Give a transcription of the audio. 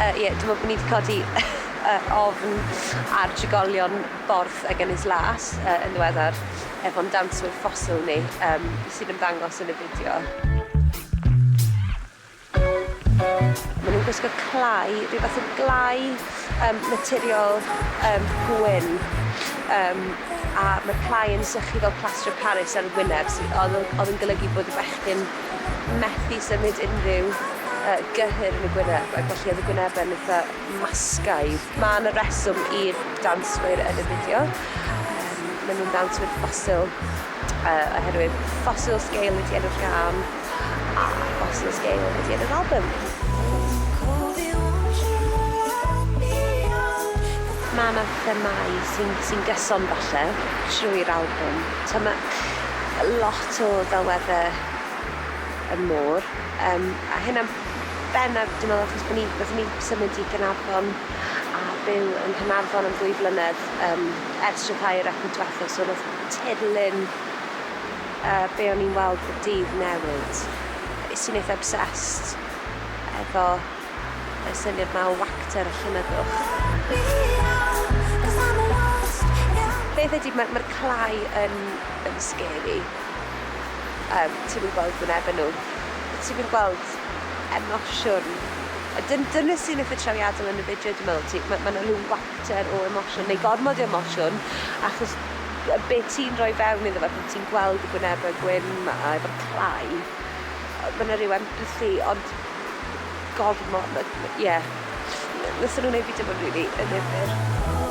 Dwi'n meddwl bod ni wedi codi ofn ar drigolion borth ag Ynys-las yn ddiweddar efo'n danswyr ffosil ni sy'n ymddangos yn y fideo. Maen nhw'n gwisgo clai, rhyw fath o glai naturiol gwyn. A mae'r clai yn sychu fel plaster Paris ar y wyneb, oedd yn golygu bod y bechgyn methu symud unrhyw gyhyr yn y gwyneb, ac felly oedd y gwyneb yn eitha masgaidd. Mae yna reswm i'r danswyr yn y fideo. Maen nhw'n danswyr ffosil, oherwydd fossil scale ydi enw'r gân, a fossil scale ydi enw'r album. Mae yna themau sy'n gyson falle trwy'r album. Mae lot o ddelweddau y môr. A hynna'n bennaf, dwi'n meddwl, achos bod ni symud i Gaernarfon a byw yn Gaernarfon am 2 flynedd ers rhyddhau'r epic diwethaf, so roedd tirlun be o'n i'n weld y dydd newydd. Sy'n eitha obsessed efo y syniad ma o wacter a llynydwch. Beth ydy, mae'r clai yn scary. Ti'n mynd gweld gwynebau nhw. Ti'n mynd gweld emosiwn. Dyna sy'n eitha trawiadol yn y fideo, dwi'n meddwl. Mae yna rhyw wacter o emosiwn, neu gormod o emosiwn, achos beth ti'n rhoi fewn iddo fe, ti'n gweld y gwynebau gwyn yma efo'r clai. Mae yna rhyw empathy, ond gormod, ie. Nethon nhw'n ei fideo bod rili yn ddifur.